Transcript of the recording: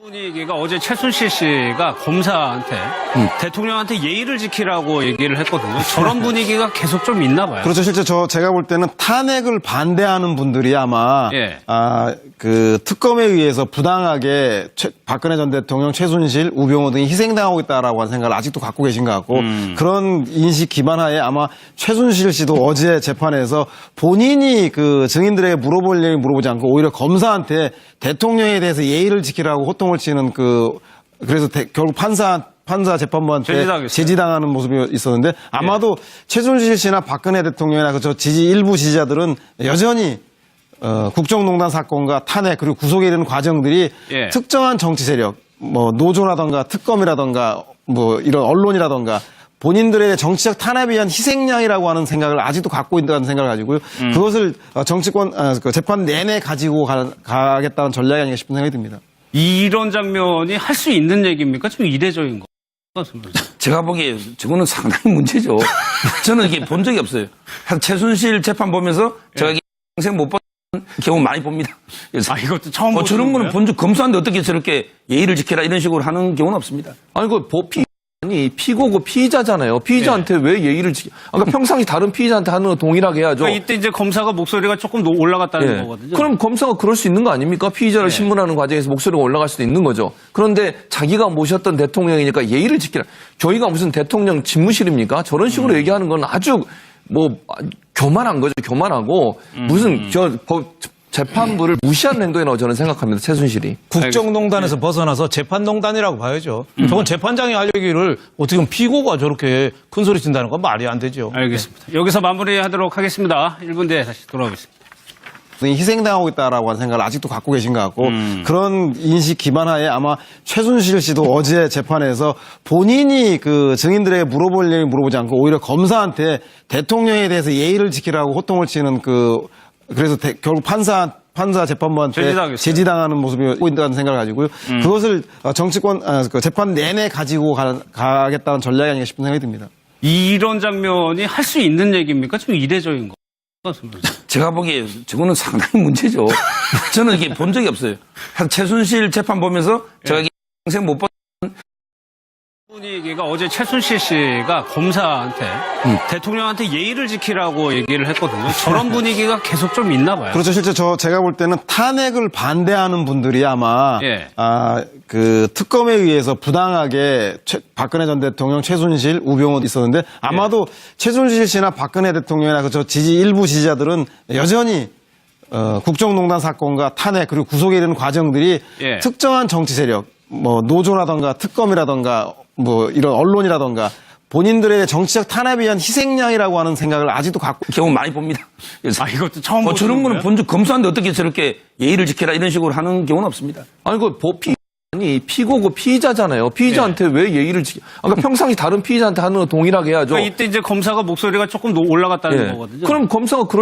분위기가 어제 최순실 씨가 검사한테 대통령한테 예의를 지키라고 얘기를 했거든요. 저런 분위기가 계속 좀 있나 봐요. 그렇죠. 실제 제가 볼 때는 탄핵을 반대하는 분들이 아마 예. 그 특검에 의해서 부당하게 박근혜 전 대통령, 최순실, 우병우 등이 희생당하고 있다라고 하는 생각을 아직도 갖고 계신 것 같고 그런 인식 기반하에 아마 최순실 씨도 어제 재판에서 본인이 그 증인들에게 물어볼 얘기 물어보지 않고 오히려 검사한테 대통령에 대해서 예의를 지키라고 호통을 치는 그래서 결국 판사 재판부한테 제지당하는 모습이 있었는데 아마도 최순실 씨나 박근혜 대통령이나 그 일부 지지자들은 여전히 국정농단 사건과 탄핵 그리고 구속에 이르는 과정들이 특정한 정치 세력, 뭐 노조라던가 특검이라던가 뭐 이런 언론이라던가 본인들의 정치적 탄압에 의한 희생양이라고 하는 생각을 아직도 갖고 있다는 생각을 가지고요. 그것을 정치권 재판 내내 가지고 가겠다는 전략이 아닌가 싶은 생각이 듭니다. 이런 장면이 할 수 있는 얘기입니까? 좀 이례적인 거 같습니다. 제가 보기에 저거는 상당히 문제죠. 저는 이게 본 적이 없어요. 최순실 재판 보면서 제가 이게 평생 못 본 경우 많이 봅니다. 그래서 이것도 처음 보는 저런 거는 거예요? 본 적 검사인데 어떻게 저렇게 예의를 지켜라 이런 식으로 하는 경우는 없습니다. 아니, 아니, 피고고 피의자잖아요. 피의자한테 왜 예의를 그러니까 평상시 다른 피의자한테 하는 거 동일하게 해야죠. 그러니까 이때 이제 검사가 목소리가 조금 올라갔다는 거거든요. 그럼 검사가 그럴 수 있는 거 아닙니까? 피의자를 신문하는 과정에서 목소리가 올라갈 수도 있는 거죠. 그런데 자기가 모셨던 대통령이니까 예의를 지키라. 저희가 무슨 대통령 집무실입니까? 저런 식으로 얘기하는 건 아주 교만한 거죠. 교만하고 무슨 재판부를 무시하는 행동이라고 저는 생각합니다. 최순실이. 국정농단에서 벗어나서 재판농단이라고 봐야죠. 저건 재판장이 할 얘기를 어떻게 보면 피고가 저렇게 큰 소리 친다는 건 말이 안 되죠. 알겠습니다. 여기서 마무리하도록 하겠습니다. 1분 뒤에 다시 돌아오겠습니다. 희생당하고 있다라고 하는 생각을 아직도 갖고 계신 것 같고 그런 인식 기반하에 아마 최순실 씨도 어제 재판에서 본인이 그 증인들에게 물어볼 얘기 물어보지 않고 오히려 검사한테 대통령에 대해서 예의를 지키라고 호통을 치는 그래서 결국 판사 재판부한테 제지당하는 모습이 있다는 생각을 가지고요. 그것을 정치권 재판 내내 가지고 가겠다는 전략이 아닌가 싶은 생각이 듭니다. 이런 장면이 할 수 있는 얘기입니까? 좀 이례적인 거 같습니다. 제가 보기에 저거는 상당히 문제죠. 저는 이게 본 적이 없어요. 최순실 재판 보면서 제가 이게 평생 못 본 분위기가 어제 최순실 씨가 검사한테 대통령한테 예의를 지키라고 얘기를 했거든요. 저런 분위기가 계속 좀 있나 봐요. 그렇죠. 실제 제가 볼 때는 탄핵을 반대하는 분들이 아마 그 특검에 의해서 부당하게 박근혜 전 대통령, 최순실, 우병우 있었는데 아마도 최순실 씨나 박근혜 대통령이나 그 일부 지지자들은 여전히 국정농단 사건과 탄핵 그리고 구속에 이르는 과정들이 특정한 정치 세력, 뭐 노조라던가 특검이라던가 뭐 이런 언론이라던가 본인들의 정치적 탄압에 의한 희생양이라고 하는 생각을 아직도 갖고 경우 많이 봅니다. 그래서 이것도 처음 보는 저런 거는 거예요? 본 적 검사인데 어떻게 저렇게 예의를 지켜라 이런 식으로 하는 경우는 없습니다. 아니, 아니, 피고고 피의자잖아요. 피의자한테 왜 예의를 그러니까 평상시 다른 피의자한테 하는 거 동일하게 해야죠. 그러니까 이때 이제 검사가 목소리가 조금 올라갔다는 거거든요. 그럼 검사가